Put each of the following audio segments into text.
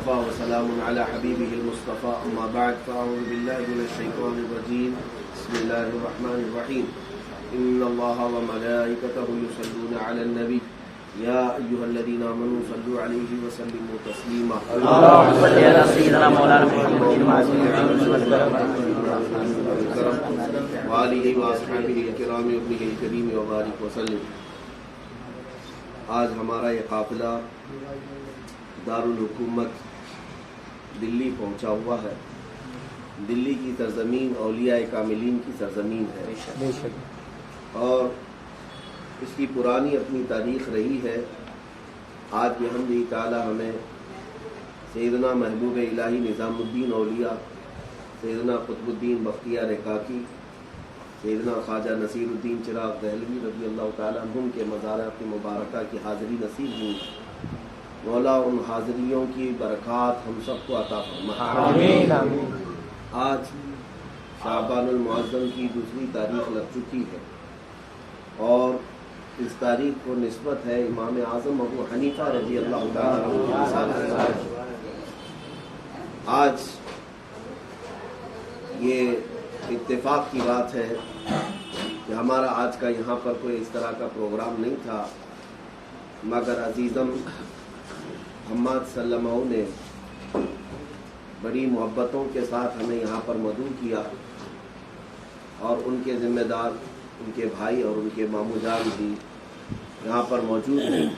وكفى وسلام على حبيبه المصطفى أما بعد فأعوذ بالله من الشيطان الرجيم بسم الله الرحمن الرحيم إن الله وملائكته يصلون على النبي يا أيها الذين آمنوا صلوا عليه وسلموا تسليما اللهم صل على سيدنا مولانا محمد وآله وأصحابه الكرام وابنه الكريم وبارك وسلم. آج ہمارا یہ قافلہ دارالحکومت دلی پہنچا ہوا ہے. دلی کی سرزمین اولیاء کاملین کی سرزمین ہے اور اس کی پرانی اپنی تاریخ رہی ہے. آج بحمدہ تعالی ہمیں سیدنا محبوب الہی نظام الدین اولیاء سیدنا قطب الدین بختیار کاکی سیدنا خواجہ نصیر الدین چراغ دہلوی رضی اللہ تعالیٰ عنہم کے مزارات مبارکہ کی حاضری نصیب ہوئی. مولا ان حاضریوں کی برکات ہم سب کو عطا فرما. آمین آمین. آج شعبان المعظم کی دوسری تاریخ لگ چکی ہے اور اس تاریخ کو نسبت ہے امام اعظم ابو حنیفہ رضی اللہ تعالیٰ عنہ. آج یہ اتفاق کی بات ہے کہ ہمارا آج کا یہاں پر کوئی اس طرح کا پروگرام نہیں تھا مگر عزیزم حماد سلمہ نے بڑی محبتوں کے ساتھ ہمیں یہاں پر مدعو کیا اور ان کے ذمہ دار ان کے بھائی اور ان کے ماموں جان بھی یہاں پر موجود ہیں.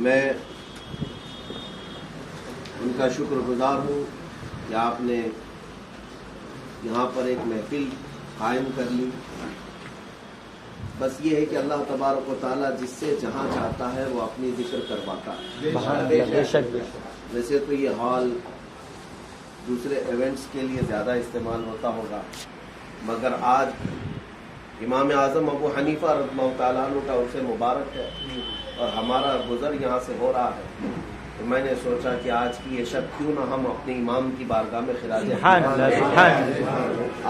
میں ان کا شکر گزار ہوں کہ آپ نے یہاں پر ایک محفل قائم کر لی. بس یہ ہے کہ اللہ تبارک و تعالیٰ جس سے جہاں چاہتا ہے وہ اپنی ذکر کرواتا ہے. ویسے تو یہ ہال دوسرے ایونٹس کے لیے زیادہ استعمال ہوتا ہوگا مگر آج امام اعظم ابو حنیفہ رضی اللہ تعالیٰ عنہ کا عرص مبارک ہے اور ہمارا گزر یہاں سے ہو رہا ہے تو میں نے سوچا کہ آج کی یہ شب کیوں نہ ہم اپنے امام کی بارگاہ میں خراج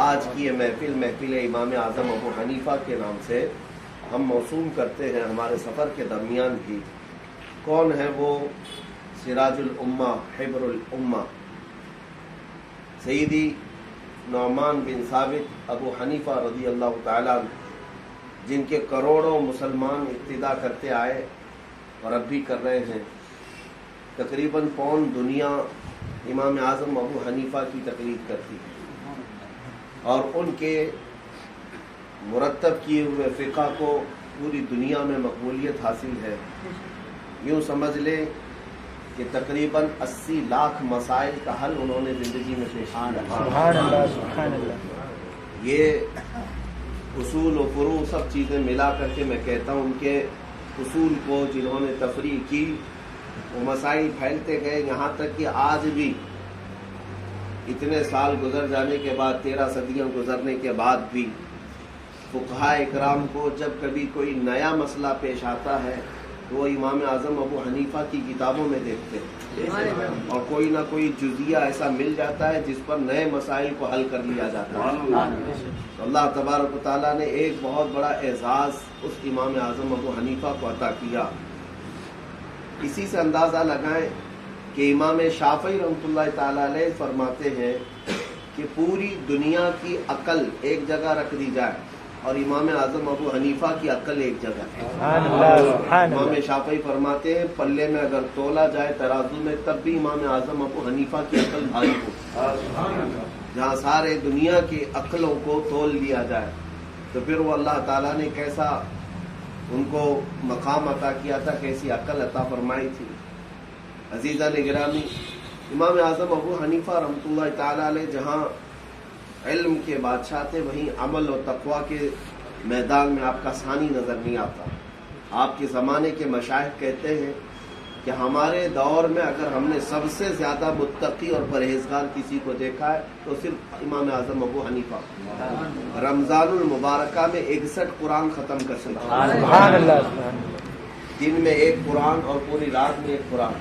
آج کی یہ محفل امام اعظم ابو حنیفہ کے نام سے ہم موسوم کرتے ہیں. ہمارے سفر کے درمیان بھی کون ہے وہ سراج الامہ حبر الامہ سیدی نعمان بن ثابت ابو حنیفہ رضی اللہ تعالیٰ جن کے کروڑوں مسلمان اقتدا کرتے آئے اور اب بھی کر رہے ہیں. تقریباً پون دنیا امام اعظم ابو حنیفہ کی تقلید کرتی ہے اور ان کے مرتب کیے ہوئے فقہ کو پوری دنیا میں مقبولیت حاصل ہے. یوں سمجھ لیں کہ تقریباً 80 لاکھ مسائل کا حل انہوں نے زندگی میں پیش کیا. سبحان اللہ. یہ اصول و فروع سب چیزیں ملا کر کے میں کہتا ہوں ان کے اصول کو جنہوں نے تفریح کی وہ مسائل پھیلتے گئے یہاں تک کہ آج بھی اتنے سال گزر جانے کے بعد 13 صدیاں گزرنے کے بعد بھی فقہاء اکرام کو جب کبھی کوئی نیا مسئلہ پیش آتا ہے تو وہ امام اعظم ابو حنیفہ کی کتابوں میں دیکھتے ہیں اور کوئی نہ کوئی جزیہ ایسا مل جاتا ہے جس پر نئے مسائل کو حل کر لیا جاتا ہے. تو اللہ تبارک و تعالیٰ نے ایک بہت بڑا اعزاز اس امام اعظم ابو حنیفہ کو عطا کیا. اسی سے اندازہ لگائیں کہ امام شافعی رحمۃ اللہ تعالیٰ علیہ فرماتے ہیں کہ پوری دنیا کی عقل ایک جگہ رکھ دی جائے اور امام اعظم ابو حنیفہ کی عقل ایک جگہ ہے. امام شافعی فرماتے ہیں پلے میں اگر تولا جائے ترازو میں تب بھی امام اعظم ابو حنیفہ کی عقل بھاری ہو. جہاں سارے دنیا کی عقلوں کو تول لیا جائے تو پھر وہ اللہ تعالیٰ نے کیسا ان کو مقام عطا کیا تھا, کیسی عقل عطا فرمائی تھی. عزیزان گرامی, امام اعظم ابو حنیفہ رحمۃ اللہ تعالیٰ علیہ جہاں علم کے بادشاہ تھے وہیں عمل و تقوی کے میدان میں آپ کا ثانی نظر نہیں آتا. آپ کے زمانے کے مشائخ کہتے ہیں کہ ہمارے دور میں اگر ہم نے سب سے زیادہ متقی اور پرہیزگار کسی کو دیکھا ہے تو صرف امام اعظم ابو حنیفہ. رمضان المبارکہ میں 61 قرآن ختم کر سکتے ہیں. دن میں ایک قرآن اور پوری رات میں ایک قرآن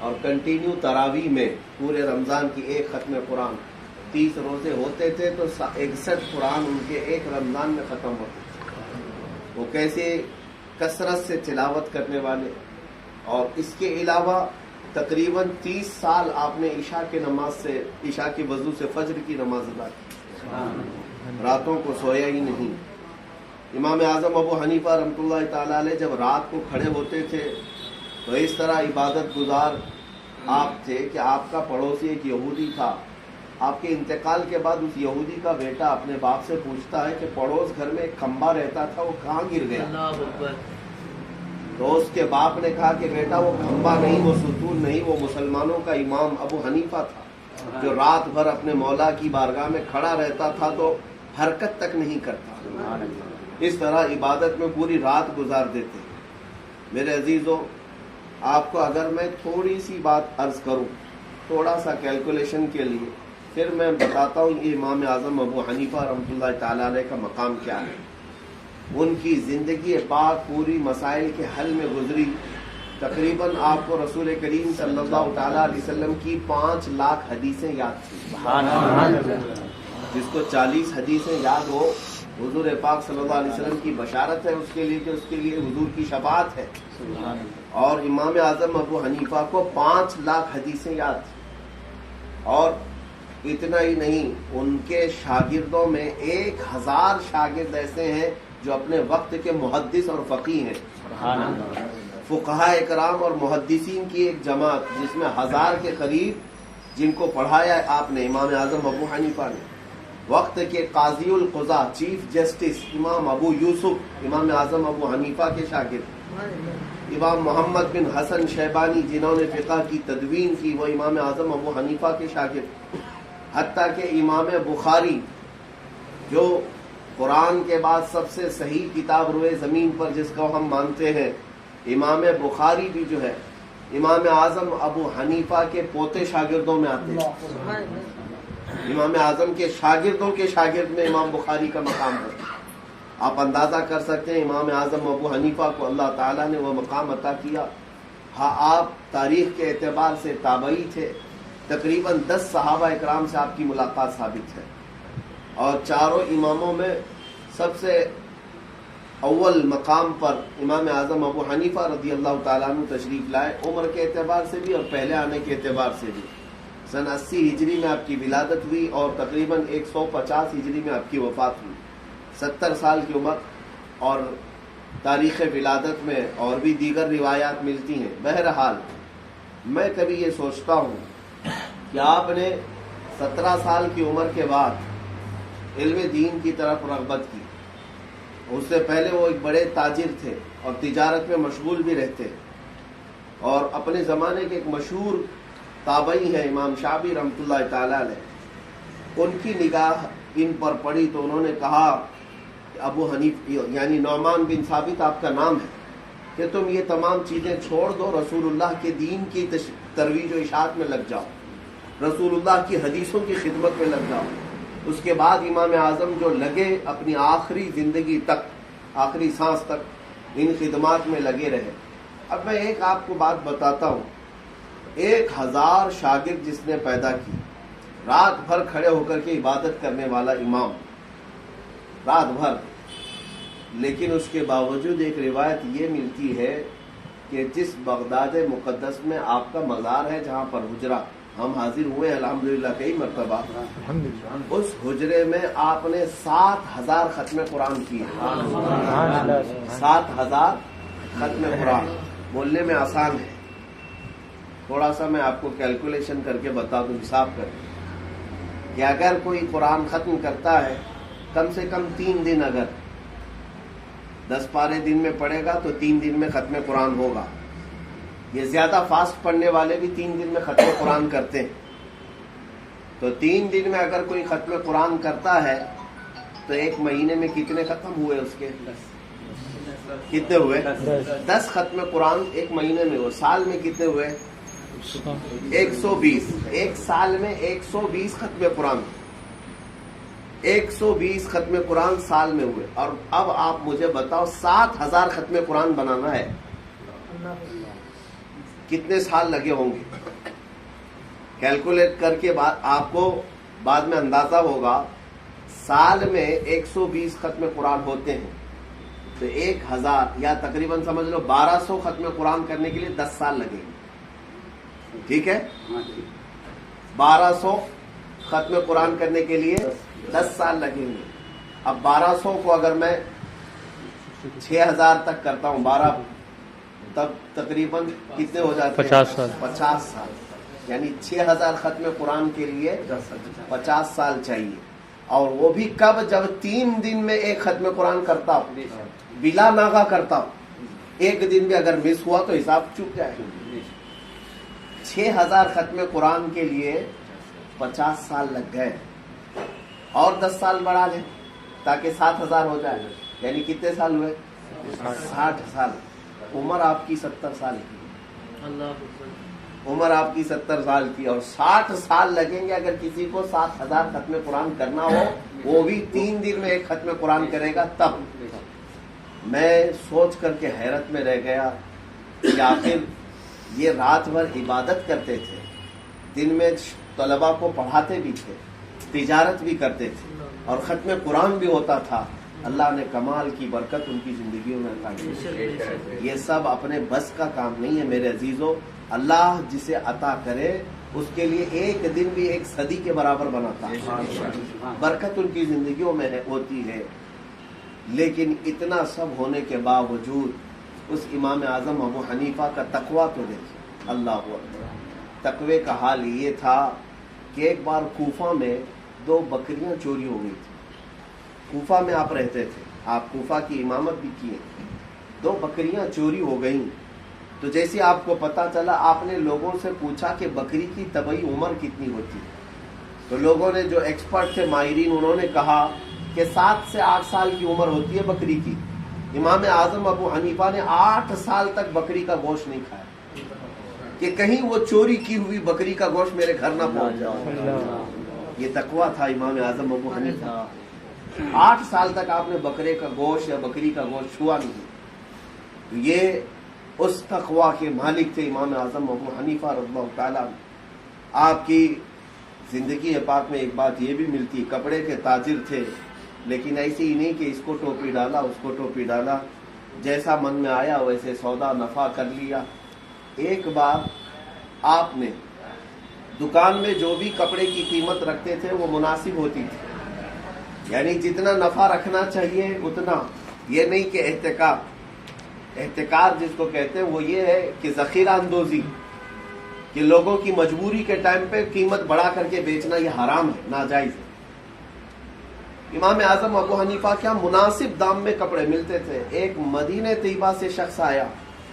اور کنٹینیو تراویح میں پورے رمضان کی ایک ختم قرآن. 30 روزے ہوتے تھے تو 61 قرآن ان کے ایک رمضان میں ختم ہوتے تھے. وہ کیسے کثرت سے تلاوت کرنے والے, اور اس کے علاوہ تقریباً 30 سال آپ نے عشاء کی وضو سے فجر کی نماز ادا کی، راتوں کو سویا ہی نہیں۔ امام اعظم ابو حنیفہ رحمۃ اللہ تعالی علیہ جب رات کو کھڑے ہوتے تھے تو اس طرح عبادت گزار آپ تھے کہ آپ کا پڑوسی ایک یہودی تھا، آپ کے انتقال کے بعد اس یہودی کا بیٹا اپنے باپ سے پوچھتا ہے کہ پڑوس گھر میں ایک کھمبا رہتا تھا، وہ کہاں گر گیا؟ تو اس کے باپ نے کہا کہ بیٹا وہ کھمبا نہیں، وہ ستون نہیں، وہ مسلمانوں کا امام ابو حنیفہ تھا جو رات بھر اپنے مولا کی بارگاہ میں کھڑا رہتا تھا تو حرکت تک نہیں کرتا۔ اس طرح عبادت میں پوری رات گزار دیتے۔ میرے عزیزوں، آپ کو اگر میں تھوڑی سی بات عرض کروں، تھوڑا سا کیلکولیشن کے لیے، پھر میں بتاتا ہوں یہ امام اعظم ابو حنیفہ رحمۃ اللہ تعالی علیہ کا مقام کیا ہے۔ ان کی زندگی پاک پوری مسائل کے حل میں گزری۔ تقریباً آپ کو رسول کریم صلی اللہ تعالی علیہ وسلم کی 5 لاکھ حدیثیں یاد تھیں۔ جس کو 40 حدیثیں یاد ہو، حضور پاک صلی اللہ علیہ وسلم کی بشارت ہے اس کے لیے کہ اس کے لیے حضور کی شفاعت ہے۔ اور امام اعظم ابو حنیفہ کو 5 لاکھ حدیثیں یاد تھیں۔ اور اتنا ہی نہیں، ان کے شاگردوں میں 1000 شاگرد ایسے ہیں جو اپنے وقت کے محدث اور فقیہ ہیں۔ فقہاء اکرام اور محدثین کی ایک جماعت جس میں 1000 کے قریب جن کو پڑھایا آپ نے امام اعظم ابو حنیفہ نے۔ وقت کے قاضی القضاء چیف جسٹس امام ابو یوسف امام اعظم ابو حنیفہ کے شاگرد۔ امام محمد بن حسن شیبانی جنہوں نے فقہ کی تدوین کی، وہ امام اعظم ابو حنیفہ کے شاگرد۔ حتیٰ کہ امام بخاری جو قرآن کے بعد سب سے صحیح کتاب روئے زمین پر جس کو ہم مانتے ہیں، امام بخاری بھی جو ہے امام اعظم ابو حنیفہ کے پوتے شاگردوں میں آتے ہیں۔ امام اعظم کے شاگردوں کے شاگرد میں امام بخاری کا مقام ہے۔ آپ اندازہ کر سکتے ہیں امام اعظم ابو حنیفہ کو اللہ تعالیٰ نے وہ مقام عطا کیا۔ ہاں، آپ تاریخ کے اعتبار سے تابعی تھے، تقریباً 10 صحابہ اکرام سے آپ کی ملاقات ثابت ہے، اور چاروں اماموں میں سب سے اول مقام پر امام اعظم ابو حنیفہ رضی اللہ تعالیٰ عنہ تشریف لائے، عمر کے اعتبار سے بھی اور پہلے آنے کے اعتبار سے بھی۔ سن 80 ہجری میں آپ کی ولادت ہوئی اور تقریباً 150 ہجری میں آپ کی وفات ہوئی۔ 70 سال کی عمر، اور تاریخ ولادت میں اور بھی دیگر روایات ملتی ہیں۔ بہرحال میں کبھی یہ سوچتا ہوں کہ آپ نے 17 سال کی عمر کے بعد علم دین کی طرف رغبت کی۔ اس سے پہلے وہ ایک بڑے تاجر تھے اور تجارت میں مشغول بھی رہتے، اور اپنے زمانے کے ایک مشہور تابعی ہیں امام شعبی رحمۃ اللہ تعالی علیہ، ان کی نگاہ ان پر پڑی تو انہوں نے کہا کہ ابو حنیف یعنی نعمان بن ثابت آپ کا نام ہے کہ تم یہ تمام چیزیں چھوڑ دو، رسول اللہ کے دین کی ترویج و اشاعت میں لگ جاؤ، رسول اللہ کی حدیثوں کی خدمت میں لگ جاؤ۔ اس کے بعد امام اعظم جو لگے اپنی آخری زندگی تک، آخری سانس تک ان خدمات میں لگے رہے۔ اب میں ایک آپ کو بات بتاتا ہوں، 1000 شاگرد جس نے پیدا کی، رات بھر کھڑے ہو کر کے عبادت کرنے والا امام، رات بھر، لیکن اس کے باوجود ایک روایت یہ ملتی ہے کہ جس بغداد مقدس میں آپ کا مزار ہے، جہاں پر حجرہ ہم حاضر ہوئے الحمدللہ کئی مرتبہ، اس حجرے میں آپ نے 7000 ختم قرآن کیے۔ 7000 ختم قرآن بولنے میں آسان ہے، تھوڑا سا میں آپ کو کیلکولیشن کر کے بتا دوں، حساب کر کے، کہ اگر کوئی قرآن ختم کرتا ہے کم سے کم 3 دن، اگر 10 پارے دن میں پڑھے گا تو 3 دن میں ختم قرآن ہوگا۔ یہ زیادہ فاسٹ پڑھنے والے بھی 3 دن میں ختم قرآن کرتے ہیں، تو 3 دن میں اگر کوئی ختم قرآن کرتا ہے تو 1 مہینے میں کتنے ختم ہوئے اس کے؟ کتنے ہوئے؟ 10 ختم قرآن 1 مہینے میں ہوئے۔ سال میں کتنے ہوئے؟ 120۔ 1 سال میں 120 ختم قرآن، 120 ختم قرآن سال میں ہوئے۔ اور اب آپ مجھے بتاؤ 7000 ختم قرآن بنانا ہے، کتنے سال لگے ہوں گے؟ کیلکولیٹ کر کے آپ کو بعد میں اندازہ ہوگا۔ سال میں 120 ختم قرآن ہوتے ہیں تو 1000 یا تقریباً سمجھ لو 1200 ختم قرآن کرنے کے لیے 10 سال لگیں گے. ٹھیک ہے, 1200 ختم قرآن کرنے کے لیے 10 سال لگیں گے. اب 1200 کو اگر میں 6000 تک کرتا ہوں, 12 تب تقریباً کتنے ہو جاتے ہیں؟ 50 سال. 50 سال, یعنی 6000 ختم قرآن کے لیے 50 سال چاہیے. اور وہ بھی کب؟ جب 3 دن میں ایک ختم قرآن کرتا ہوں, بلا ناغہ کرتا ہوں. ایک دن میں اگر مس ہوا تو حساب چوک جائے. 6000 ختم قرآن کے لیے 50 سال لگ گئے, اور 10 سال بڑھا لیں تاکہ 7000 ہو جائے. یعنی کتنے سال ہوئے؟ 60 سال. عمر آپ کی 70 سال کی, عمر آپ کی 70 سال کی, اور 60 سال لگیں گے اگر کسی کو 7000 ختم قرآن کرنا ہو, وہ بھی 3 دن میں ایک ختم قرآن کرے گا. تب میں سوچ کر کے حیرت میں رہ گیا کہ آخر یہ رات بھر عبادت کرتے تھے, دن میں طلباء کو پڑھاتے بھی تھے, تجارت بھی کرتے تھے, اور ختم قرآن بھی ہوتا تھا. اللہ نے کمال کی برکت ان کی زندگیوں میں عطا کی. یہ سب اپنے بس کا کام نہیں ہے میرے عزیزو. اللہ جسے عطا کرے اس کے لیے ایک دن بھی ایک صدی کے برابر بناتا ہے. برکت ان کی زندگیوں میں ہوتی ہے. لیکن اتنا سب ہونے کے باوجود اس امام اعظم ابو حنیفہ کا تقویٰ تو دیکھیں. اللہ اکبر. تقوی کا حال یہ تھا کہ ایک بار کوفہ میں 2 بکریاں چوری ہو گئی تھی. کوفہ میں آپ رہتے تھے, آپ کوفہ کی امامت بھی کیے. 2 بکریاں چوری ہو گئیں. تو جیسے آپ کو پتا چلا, آپ نے لوگوں سے پوچھا کہ بکری کی طبعی عمر کتنی ہوتی ہے. تو لوگوں نے, جو ایکسپرٹ تھے, ماہرین, انہوں نے کہا کہ 7 سے 8 سال کی عمر ہوتی ہے بکری کی. امام اعظم ابو حنیفہ نے 8 سال تک بکری کا گوشت نہیں کھایا کہ کہیں وہ چوری کی ہوئی بکری کا گوشت میرے گھر نہ پہنچ جائے. یہ تقویٰ تھا امام اعظم ابو حنیفہ. 8 سال تک آپ نے بکرے کا گوشت یا بکری کا گوشت چھوا نہیں. یہ اس تقویٰ کے مالک تھے امام اعظم ابو حنیفہ رضی اللہ تعالیٰ. آپ کی زندگی پاک میں ایک بات یہ بھی ملتی, کپڑے کے تاجر تھے, لیکن ایسے ہی نہیں کہ اس کو ٹوپی ڈالا اس کو ٹوپی ڈالا, جیسا من میں آیا ویسے سودا نفع کر لیا. ایک بار آپ نے دکان میں جو بھی کپڑے کی قیمت رکھتے تھے وہ مناسب ہوتی تھی, یعنی جتنا نفع رکھنا چاہیے اتنا. یہ نہیں کہ احتکار جس کو کہتے ہیں وہ یہ ہے کہ ذخیرہ اندوزی, کہ لوگوں کی مجبوری کے ٹائم پہ قیمت بڑھا کر کے بیچنا, یہ حرام ہے, ناجائز ہے. امام اعظم ابو حنیفہ کیا مناسب دام میں کپڑے ملتے تھے. ایک مدینہ طیبہ سے شخص آیا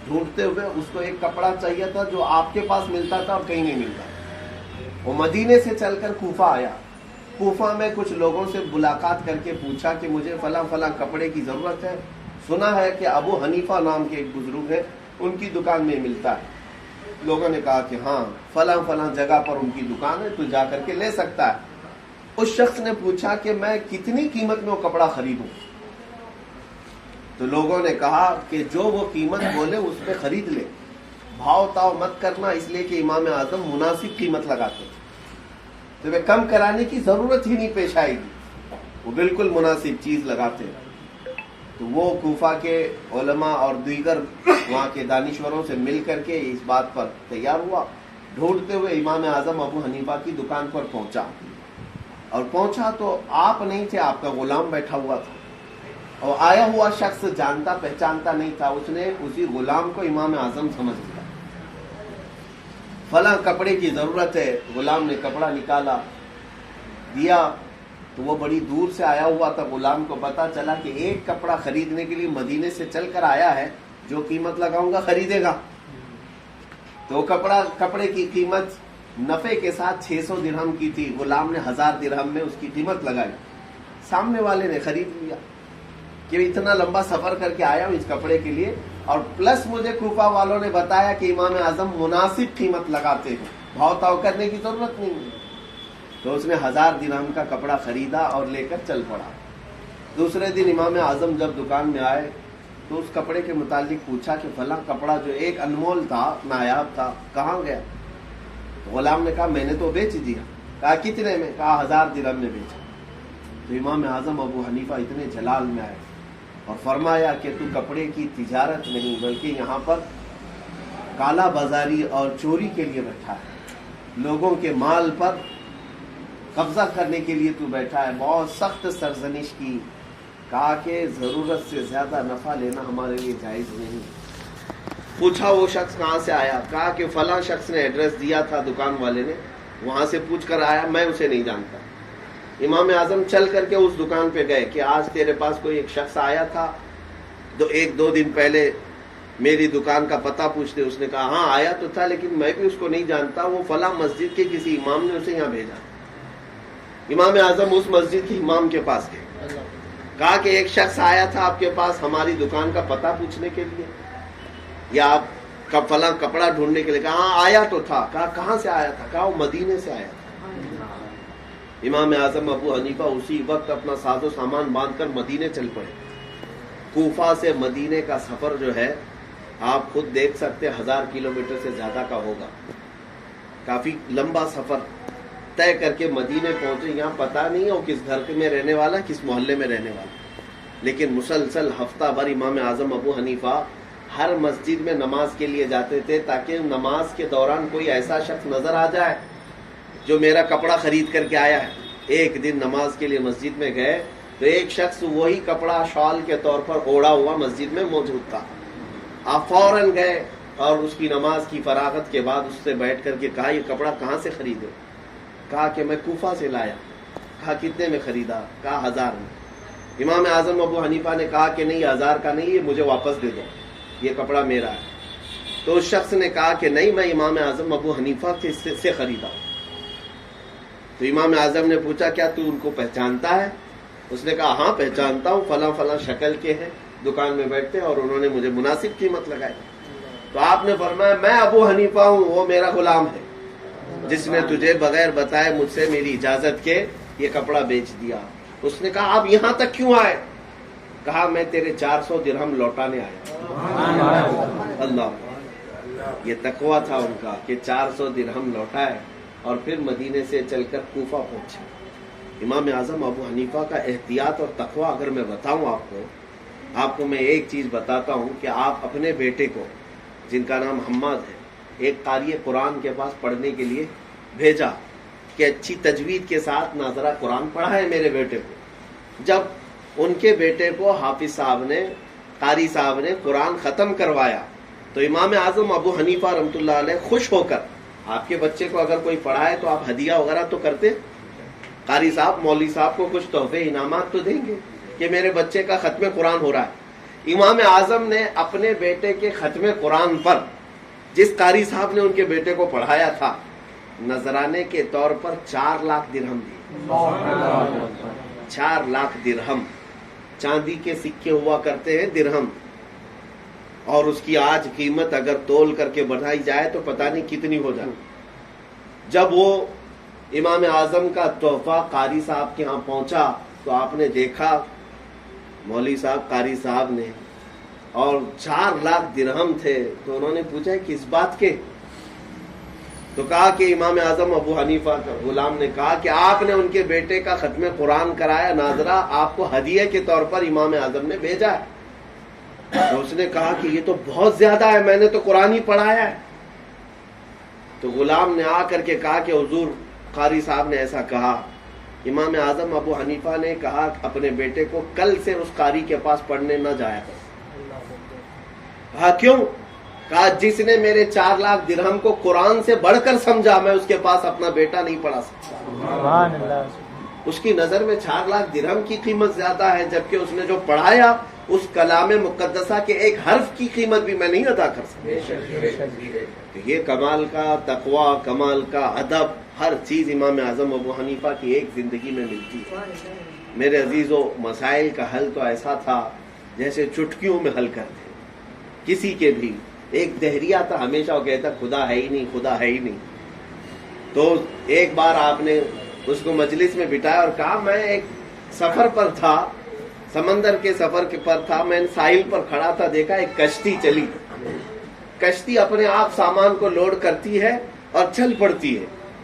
ڈھونڈتے ہوئے, اس کو ایک کپڑا چاہیے تھا جو آپ کے پاس ملتا تھا اور کہیں نہیں ملتا. وہ مدینے سے چل کر کوفہ آیا. کوفہ میں کچھ لوگوں سے ملاقات کر کے پوچھا کہ مجھے فلاں فلاں کپڑے کی ضرورت ہے, سنا ہے کہ ابو حنیفہ نام کے ایک بزرگ ہیں, ان کی دکان میں ملتا ہے. لوگوں نے کہا کہ ہاں فلاں فلاں جگہ پر ان کی دکان ہے, تو جا کر کے لے سکتا ہے. اس شخص نے پوچھا کہ میں کتنی قیمت میں وہ کپڑا خریدوں؟ تو لوگوں نے کہا کہ جو وہ قیمت بولے اس پہ خرید لے, بھاؤ تاؤ مت کرنا, اس لیے کہ امام اعظم مناسب قیمت لگاتے تھے. تو وہ کم کرانے کی ضرورت ہی نہیں پیش آئے گی, وہ بالکل مناسب چیز لگاتے. تو وہ کوفہ کے علماء اور دیگر وہاں کے دانشوروں سے مل کر کے اس بات پر تیار ہوا. ڈھونڈتے ہوئے امام اعظم ابو حنیفہ کی دکان پر پہنچا, اور پہنچا تو آپ نہیں تھے, آپ کا غلام بیٹھا ہوا تھا. اور آیا ہوا شخص جانتا پہچانتا نہیں تھا, اس نے اسی غلام کو امام اعظم سمجھ لیا. فلاں کپڑے کی ضرورت ہے. غلام نے کپڑا نکالا دیا, تو وہ بڑی دور سے آیا ہوا تھا. غلام کو پتا چلا کہ ایک کپڑا خریدنے کے لیے مدینے سے چل کر آیا ہے, جو قیمت لگاؤں گا خریدے گا. تو کپڑے کی قیمت نفع کے ساتھ 600 درہم کی تھی. غلام نے 1000 درہم میں اس کی قیمت لگائی. سامنے والے نے خرید لیا کہ اتنا لمبا سفر کر کے آیا ہوں اس کپڑے کے لیے, اور پلس مجھے کوفہ والوں نے بتایا کہ امام اعظم مناسب قیمت لگاتے ہیں, بھاؤ تاؤ کرنے کی ضرورت نہیں ہے. تو اس نے 1000 درہم کا کپڑا خریدا اور لے کر چل پڑا. دوسرے دن امام اعظم جب دکان میں آئے تو اس کپڑے کے متعلق پوچھا کہ فلاں کپڑا جو ایک انمول تھا, نایاب تھا, کہاں گیا؟ غلام نے کہا میں نے تو بیچ دیا. کہا کتنے میں؟ کہا 1000 درہم میں بیچا. تو امام اعظم ابو حنیفہ اتنے جلال میں آئے اور فرمایا کہ تو کپڑے کی تجارت نہیں بلکہ یہاں پر کالا بازاری اور چوری کے لیے بیٹھا ہے، لوگوں کے مال پر قبضہ کرنے کے لیے تو بیٹھا ہے۔ بہت سخت سرزنش کی، کہا کہ ضرورت سے زیادہ نفع لینا ہمارے لیے جائز نہیں۔ پوچھا وہ شخص کہاں سے آیا، کہا کہ فلاں شخص نے ایڈریس دیا تھا دکان والے نے، وہاں سے پوچھ کر آیا، میں اسے نہیں جانتا۔ امام اعظم چل کر کے اس دکان پہ گئے کہ آج تیرے پاس کوئی ایک شخص آیا تھا، ایک دو دن پہلے میری دکان کا پتہ پوچھتے۔ اس نے کہا ہاں آیا تو تھا لیکن میں بھی اس کو نہیں جانتا، وہ فلاں مسجد کے کسی امام نے اسے یہاں بھیجا۔ امام اعظم اس مسجد کے امام کے پاس گئے، کہا کہ ایک شخص آیا تھا آپ کے پاس ہماری دکان کا پتہ پوچھنے کے لیے یا آپ فلاں کپڑا ڈھونڈنے کے لیے۔ کہا ہاں آیا تو تھا۔ کہا کہاں سے آیا تھا؟ کہا وہ مدینے سے آیا تھا۔ امام اعظم ابو حنیفہ اسی وقت اپنا ساز و سامان باندھ کر مدینے چل پڑے۔ کوفہ سے مدینے کا سفر جو ہے آپ خود دیکھ سکتے 1000 کلومیٹر سے زیادہ کا ہوگا، کافی لمبا سفر طے کر کے مدینے پہنچے۔ یہاں پتہ نہیں ہو کس گھر میں رہنے والا، کس محلے میں رہنے والا، لیکن مسلسل ہفتہ بھر امام اعظم ابو حنیفہ ہر مسجد میں نماز کے لیے جاتے تھے تاکہ نماز کے دوران کوئی ایسا شخص نظر آ جائے جو میرا کپڑا خرید کر کے آیا ہے۔ ایک دن نماز کے لیے مسجد میں گئے تو ایک شخص وہی کپڑا شال کے طور پر اوڑھا ہوا مسجد میں موجود تھا۔ آپ فوراً گئے اور اس کی نماز کی فراغت کے بعد اس سے بیٹھ کر کے کہا یہ کپڑا کہاں سے خریدے؟ کہا کہ میں کوفہ سے لایا۔ کہا کتنے میں خریدا؟ کہا 1000 میں۔ امام اعظم ابو حنیفہ نے کہا کہ نہیں 1000 کا نہیں، یہ مجھے واپس دے دو، یہ کپڑا میرا ہے۔ تو اس شخص نے کہا کہ نہیں میں امام اعظم ابو حنیفہ سے خریدا۔ تو امام اعظم نے پوچھا کیا تو ان کو پہچانتا ہے؟ اس نے کہا ہاں پہچانتا ہوں، فلاں فلاں شکل کے ہیں، دکان میں بیٹھتے اور انہوں نے مجھے مناسب قیمت لگائی۔ تو آپ نے فرمایا میں ابو حنیفہ ہوں، وہ میرا غلام ہے جس نے تجھے بغیر بتائے مجھ سے میری اجازت کے یہ کپڑا بیچ دیا۔ اس نے کہا آپ یہاں تک کیوں آئے؟ کہا میں تیرے 400 درہم لوٹانے آیا۔ اللہ، یہ تقویٰ تھا ان کا کہ 400 درہم لوٹائے اور پھر مدینے سے چل کر کوفہ پہنچے۔ امام اعظم ابو حنیفہ کا احتیاط اور تقویٰ اگر میں بتاؤں آپ کو میں ایک چیز بتاتا ہوں کہ آپ اپنے بیٹے کو جن کا نام حماد ہے ایک قاری قرآن کے پاس پڑھنے کے لیے بھیجا کہ اچھی تجوید کے ساتھ ناظرہ قرآن پڑھا ہے میرے بیٹے کو۔ جب ان کے بیٹے کو حافظ صاحب نے، قاری صاحب نے قرآن ختم کروایا تو امام اعظم ابو حنیفہ رحمۃ اللہ علیہ خوش ہو کر، آپ کے بچے کو اگر کوئی پڑھائے تو آپ ہدیہ وغیرہ تو کرتے، قاری صاحب مولوی صاحب کو کچھ تحفے انعامات تو دیں گے کہ میرے بچے کا ختم قرآن ہو رہا ہے۔ امام اعظم نے اپنے بیٹے کے ختم قرآن پر جس قاری صاحب نے ان کے بیٹے کو پڑھایا تھا نذرانے کے طور پر 4 لاکھ درہم دیے۔ 4 لاکھ درہم، چاندی کے سکے ہوا کرتے ہیں درہم، اور اس کی آج قیمت اگر تول کر کے بڑھائی جائے تو پتہ نہیں کتنی ہو جائے۔ جب وہ امام اعظم کا تحفہ قاری صاحب کے ہاں پہنچا تو آپ نے دیکھا مولوی صاحب قاری صاحب نے، اور 4 لاکھ درہم تھے۔ تو انہوں نے پوچھا کس بات کے؟ تو کہا کہ امام اعظم ابو حنیفہ کا غلام نے کہا کہ آپ نے ان کے بیٹے کا ختم قرآن کرایا، ناظرہ آپ کو ہدیہ کے طور پر امام اعظم نے بھیجا ہے۔ تو اس نے کہا کہ یہ تو بہت زیادہ ہے، میں نے تو قرآن ہی پڑھایا ہے۔ تو غلام نے آ کر کے کہا کہ حضور قاری صاحب نے ایسا کہا۔ امام اعظم ابو حنیفہ نے کہا اپنے بیٹے کو کل سے اس قاری کے پاس پڑھنے نہ جایا کر۔ کہا کیوں؟ کہا جس نے میرے 4 لاکھ درہم کو قرآن سے بڑھ کر سمجھا میں اس کے پاس اپنا بیٹا نہیں پڑھا سکتا۔ اس کی نظر میں 4 لاکھ درہم کی قیمت زیادہ ہے، جبکہ اس نے جو پڑھایا اس کلام مقدسہ کے ایک حرف کی قیمت بھی میں نہیں ادا کر سکتا۔ یہ کمال کا تقویٰ، کمال کا ادب، ہر چیز امام اعظم ابو حنیفہ کی ایک زندگی میں ملتی ہے۔ میرے عزیزو، مسائل کا حل تو ایسا تھا جیسے چٹکیوں میں حل کرتے، کسی کے بھی۔ ایک دہریہ تھا، ہمیشہ وہ کہتا خدا ہے ہی نہیں، خدا ہے ہی نہیں۔ تو ایک بار آپ نے اس کو مجلس میں بٹھایا اور کہا میں ایک سفر پر تھا، سمندر کے سفر پر تھا، میں ساحل پر کھڑا تھا، دیکھا ایک کشتی چلی، کشتی اپنے آپ سامان کو لوڈ کرتی ہے اور چل پڑتی ہے،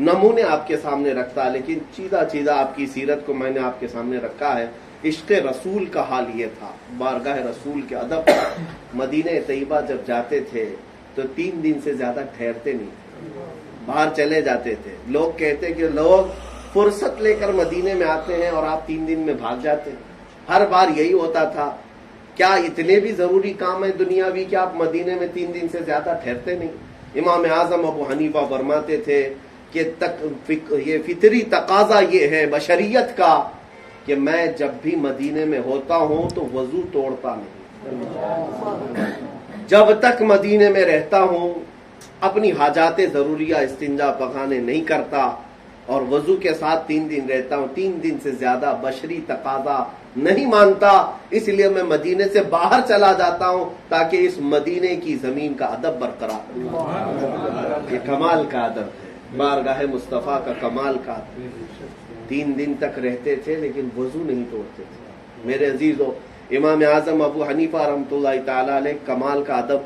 نمونے آپ کے سامنے رکھتا، لیکن چیزہ چیزہ آپ کی سیرت کو میں نے آپ کے سامنے رکھا ہے۔ عشق رسول کا حال یہ تھا، بارگاہ رسول کے ادب۔ مدینہ طیبہ جب جاتے تھے تو 3 دن سے زیادہ ٹھہرتے نہیں تھے، باہر چلے جاتے تھے۔ لوگ کہتے کہ لوگ فرصت لے کر مدینے میں آتے ہیں اور آپ 3 دن میں بھاگ جاتے ہیں۔ ہر بار یہی ہوتا تھا، کیا اتنے بھی ضروری کام ہیں دنیاوی کہ آپ مدینے میں 3 دن سے زیادہ ٹھہرتے نہیں؟ امام اعظم ابو حنیفہ فرماتے تھے کہ یہ فطری تقاضا یہ ہے بشریت کا کہ میں جب بھی مدینے میں ہوتا ہوں تو وضو توڑتا نہیں، جب تک مدینے میں رہتا ہوں اپنی حاجات ضروریہ استنجا پخانے نہیں کرتا اور وضو کے ساتھ 3 دن رہتا ہوں۔ 3 دن سے زیادہ بشری تقاضا نہیں مانتا، اس لیے میں مدینے سے باہر چلا جاتا ہوں تاکہ اس مدینے کی زمین کا ادب برقرار رہے۔ یہ کمال کا ادب ہے، بارگاہ مصطفیٰ کا کمال کا ادب۔ 3 دن تک رہتے تھے لیکن وضو نہیں توڑتے تھے۔ میرے عزیزو، امام اعظم ابو حنیفہ رحمۃ اللہ تعالی علیہ کمال کا ادب،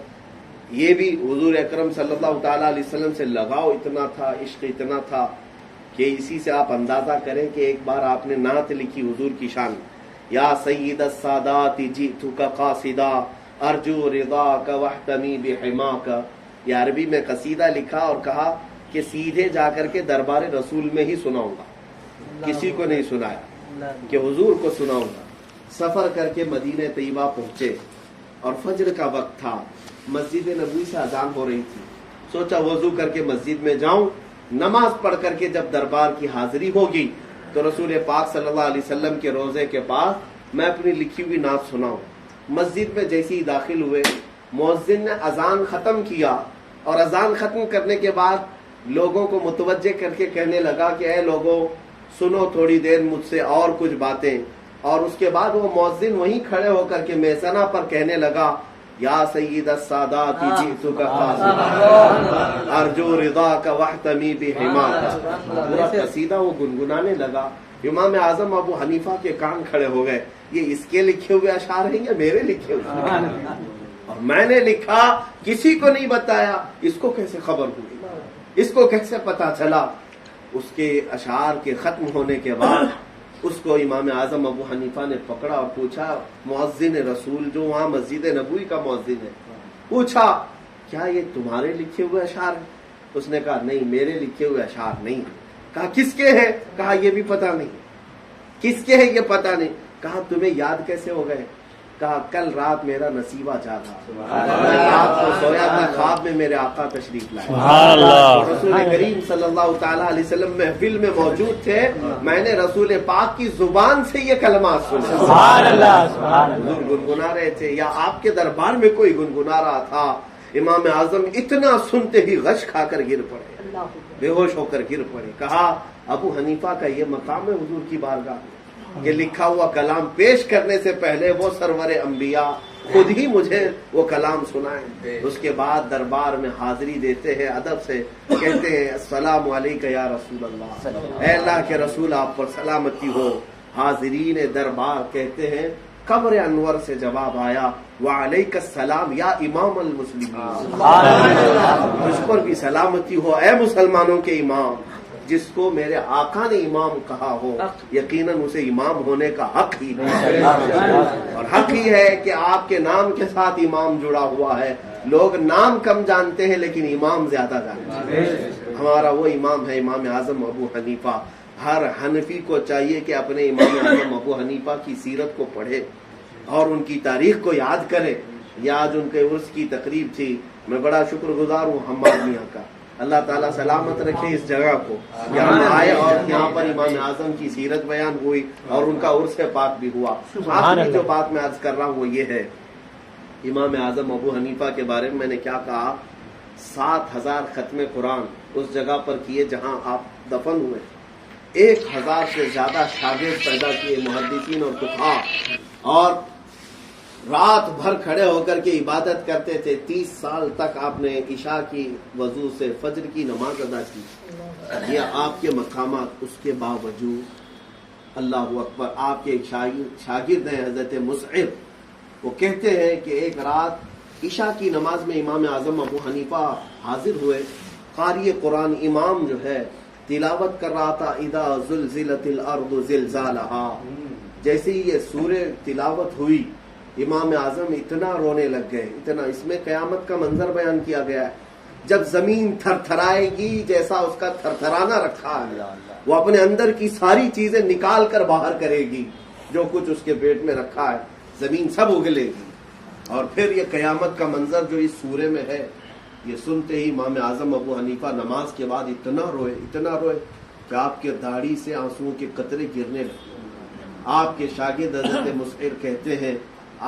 یہ بھی حضور اکرم صلی اللہ تعالی علیہ وسلم سے لگاؤ اتنا تھا، عشق اتنا تھا کہ اسی سے آپ اندازہ کریں کہ ایک بار آپ نے نعت لکھی حضور کی شان، یا سید السادات جئتک قاصدا ارجو رضاک واحتمی بحماک۔ یہ عربی میں قصیدہ لکھا اور کہا کہ سیدھے جا کر کے دربار رسول میں ہی سناؤں گا، کسی کو نہیں سنایا کہ حضور کو سناؤں گا۔ سفر کر کے مدینہ طیبہ پہنچے اور فجر کا وقت تھا، مسجد نبوی سے اذان ہو رہی تھی۔ سوچا وضو کر کے مسجد میں جاؤں، نماز پڑھ کر کے جب دربار کی حاضری ہوگی تو رسول پاک صلی اللہ علیہ وسلم کے روضے کے پاس میں اپنی لکھی ہوئی نعت سناؤں۔ مسجد میں جیسے ہی داخل ہوئے، مؤذن نے اذان ختم کیا اور اذان ختم کرنے کے بعد لوگوں کو متوجہ کر کے کہنے لگا کہ اے لوگوں سنو تھوڑی دیر مجھ سے اور کچھ باتیں۔ اور اس کے بعد وہ مؤذن وہیں کھڑے ہو کر کے میسنا پر کہنے لگا، یا سید السادات جئتک قاصدا ارجو رضاک واحتمی بحماک۔ پورا قصیدہ وہ گنگنانے لگا۔ امام اعظم ابو حنیفہ کے کان کھڑے ہو گئے، یہ اس کے لکھے ہوئے اشعار ہیں یا میرے لکھے ہوئے؟ اور میں نے لکھا، کسی کو نہیں بتایا، اس کو کیسے خبر ہوئی، اس کو کیسے پتا چلا؟ اس کے اشعار کے ختم ہونے کے بعد اس کو امام اعظم ابو حنیفہ نے پکڑا اور پوچھا، مؤذن رسول جو وہاں مسجد نبوی کا مؤذن ہے، پوچھا کیا یہ تمہارے لکھے ہوئے اشعار ہیں؟ اس نے کہا نہیں، میرے لکھے ہوئے اشعار نہیں۔ کہا کس کے ہیں؟ کہا یہ بھی پتہ نہیں۔ کس کے ہیں یہ پتہ نہیں۔ کہا تمہیں یاد کیسے ہو گئے؟ کہا کل رات میرا نصیبہ جاگا، میں رات کو سویا تھا، خواب میں میرے آقا تشریف لائے، رسول کریم صلی اللہ تعالی علیہ وسلم محفل میں موجود تھے، میں نے رسول پاک کی زبان سے یہ کلمات سنے، حضور گنگنا رہے تھے یا آپ کے دربار میں کوئی گنگنا رہا تھا۔ امام اعظم اتنا سنتے ہی غش کھا کر گر پڑے، بے ہوش ہو کر گر پڑے۔ کہا ابو حنیفہ کا یہ مقام ہے حضور کی بارگاہ میں کہ لکھا ہوا کلام پیش کرنے سے پہلے وہ سرور انبیاء خود ہی مجھے وہ کلام سنائیں۔ اس کے بعد دربار میں حاضری دیتے ہیں، ادب سے کہتے ہیں السلام علیکہ یا رسول اللہ، اے اللہ کے رسول آپ پر سلامتی ہو۔ حاضرین دربار کہتے ہیں قبر انور سے جواب آیا، وعلیک السلام یا امام المسلمین، مجھ پر بھی سلامتی ہو اے مسلمانوں کے امام۔ جس کو میرے آقا نے امام کہا ہو یقیناً اسے امام ہونے کا حق ہی ہے، اور حق ہی ہے کہ آپ کے نام کے ساتھ امام جڑا ہوا ہے۔ لوگ نام کم جانتے ہیں لیکن امام زیادہ جانتے ہیں۔ ہمارا وہ امام ہے امام اعظم ابو حنیفہ۔ ہر حنفی کو چاہیے کہ اپنے امام اعظم ابو حنیفہ کی سیرت کو پڑھے اور ان کی تاریخ کو یاد کرے۔ یہ آج ان کے عرس کی تقریب تھی، میں بڑا شکر گزار ہوں حماد میاں کا، اللہ تعالیٰ سلامت رکھے اس جگہ کو، یہاں آئے اور یہاں پر امام اعظم کی سیرت بیان ہوئی اور ان کا عرس پاک بھی ہوا۔ آخری جو بات میں عرض کر رہا ہوں وہ یہ ہے، امام اعظم ابو حنیفہ کے بارے میں نے کیا کہا، 7000 ختم قرآن اس جگہ پر کیے جہاں آپ دفن ہوئے، 1000 سے زیادہ شاگرد پیدا کیے، محدثین اور فقہاء، اور رات بھر کھڑے ہو کر کے عبادت کرتے تھے۔ 30 سال تک آپ نے عشاء کی وضو سے فجر کی نماز ادا کی۔ یہ آپ کے مقامات، اس کے باوجود اللہ اکبر، آپ کے ایک شاگرد ہیں حضرت مصعب، وہ کہتے ہیں کہ ایک رات عشاء کی نماز میں امام اعظم ابو حنیفہ حاضر ہوئے، قاری قرآن امام جو ہے تلاوت کر رہا تھا اذا زلزلت الارض زلزالہا. جیسے ہی یہ سورہ تلاوت ہوئی امام اعظم اتنا رونے لگ گئے، اتنا. اس میں قیامت کا منظر بیان کیا گیا ہے، جب زمین تھر تھرائے گی جیسا اس کا تھر تھرانا رکھا ہے، وہ اپنے اندر کی ساری چیزیں نکال کر باہر کرے گی، جو کچھ اس کے پیٹ میں رکھا ہے زمین سب اگلے گی. اور پھر یہ قیامت کا منظر جو اس سورے میں ہے، یہ سنتے ہی امام اعظم ابو حنیفہ نماز کے بعد اتنا روئے کہ آپ کے داڑھی سے آنسوؤں کے قطرے گرنے لگے. آپ کے شاگرد حضرت مسعر کہتے ہیں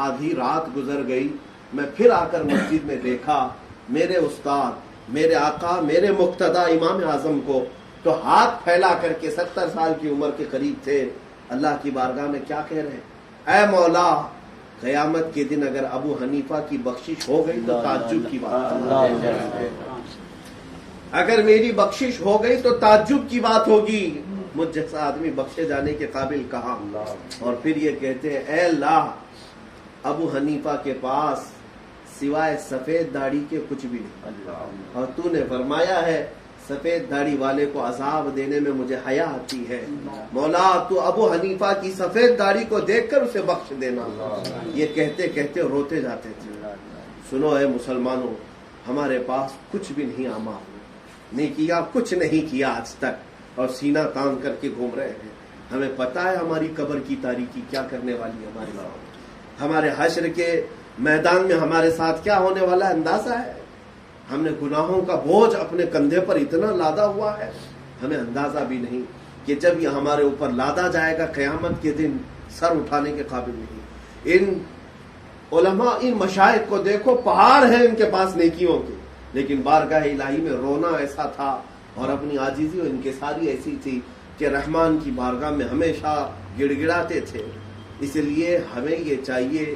آدھی رات گزر گئی، میں پھر آ کر مسجد میں دیکھا میرے استاد، میرے آقا، میرے مقتدی امام اعظم کو تو ہاتھ پھیلا کر کے 70 سال کی عمر کے قریب تھے، اللہ کی بارگاہ میں کیا کہہ رہے ہیں، اے مولا قیامت کے دن اگر ابو حنیفہ کی بخشش ہو گئی تو تعجب کی بات ہے، اگر میری بخشش ہو گئی تو تعجب کی بات ہوگی، مجھ جیسا آدمی بخشے جانے کے قابل کہاں. اور پھر یہ کہتے ہیں اے اللہ ابو حنیفہ کے پاس سوائے سفید داڑھی کے کچھ بھی نہیں، اور تو نے فرمایا ہے سفید داڑھی والے کو عذاب دینے میں مجھے حیا آتی ہے، مولا تو ابو حنیفہ کی سفید داڑھی کو دیکھ کر اسے بخش دینا. یہ کہتے کہتے روتے جاتے تھے. سنو اے مسلمانوں، ہمارے پاس کچھ بھی نہیں اعمال نیکیاں کچھ نہیں کیا آج تک، اور سینہ تان کر کے گھوم رہے ہیں. ہمیں پتا ہے ہماری قبر کی تاریکی کیا کرنے والی ہے، ہمارے حشر کے میدان میں ہمارے ساتھ کیا ہونے والا اندازہ ہے. ہم نے گناہوں کا بوجھ اپنے کندھے پر اتنا لادا ہوا ہے، ہمیں اندازہ بھی نہیں کہ جب یہ ہمارے اوپر لادا جائے گا قیامت کے دن سر اٹھانے کے قابل نہیں. ان علماء، ان مشائخ کو دیکھو، پہاڑ ہیں ان کے پاس نیکیوں کے، لیکن بارگاہ الہی میں رونا ایسا تھا اور اپنی عاجزی اور انکساری ایسی تھی کہ رحمان کی بارگاہ میں ہمیشہ گڑ گڑاتے تھے. اس لیے ہمیں یہ چاہیے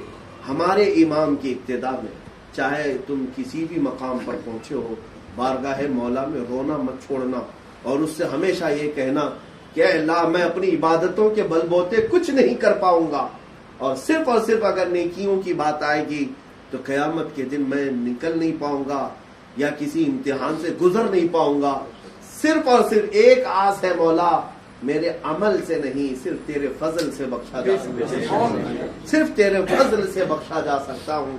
ہمارے امام کی اقتداء میں، چاہے تم کسی بھی مقام پر پہنچے ہو، بارگاہ مولا میں رونا مت چھوڑنا، اور اس سے ہمیشہ یہ کہنا کہ اے اللہ میں اپنی عبادتوں کے بل بوتے کچھ نہیں کر پاؤں گا، اور صرف اگر نیکیوں کی بات آئے گی تو قیامت کے دن میں نکل نہیں پاؤں گا یا کسی امتحان سے گزر نہیں پاؤں گا. صرف اور صرف ایک آس ہے مولا، میرے عمل سے نہیں، صرف تیرے فضل سے بخشا جا سکتا ہوں، صرف تیرے فضل سے بخشا جا سکتا ہوں.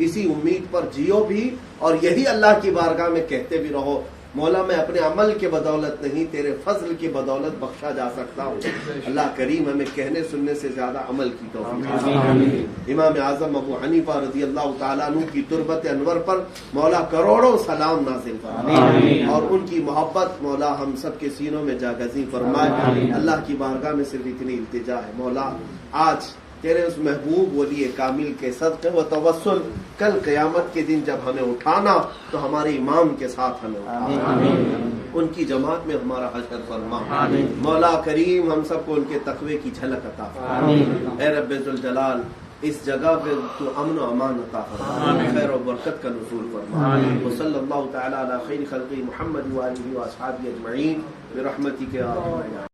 اسی امید پر جیو بھی، اور یہی اللہ کی بارگاہ میں کہتے بھی رہو مولا میں اپنے عمل کے بدولت نہیں، تیرے فضل کی بدولت بخشا جا سکتا ہوں. اللہ کریم ہمیں کہنے سننے سے زیادہ عمل کی توفیق. امام اعظم ابو حنیفہ رضی اللہ تعالیٰ عنہ کی تربت انور پر مولا کروڑوں سلام نازل فرمائے، اور ان کی محبت مولا ہم سب کے سینوں میں جاگزی فرمائے. اللہ کی بارگاہ میں صرف اتنی التجا ہے مولا، آج تیرے اس محبوب ولی کامل کے صدقے و توسل کل قیامت کے دن جب ہمیں اٹھانا تو ہمارے امام کے ساتھ ہمیں اٹھانا، ان کی جماعت میں ہمارا حشر فرما. مولا کریم ہم سب کو ان کے تقوی کی جھلک عطا فرما. اے رب ذوالجلال اس جگہ پہ تو امن و امان عطا فرما، خیر و برکت کا نزول فرما. وصلی اللہ تعالی علی خیر خلق محمد وآلہ واصحابہ اجمعین برحمتک یا ارحم الراحمین.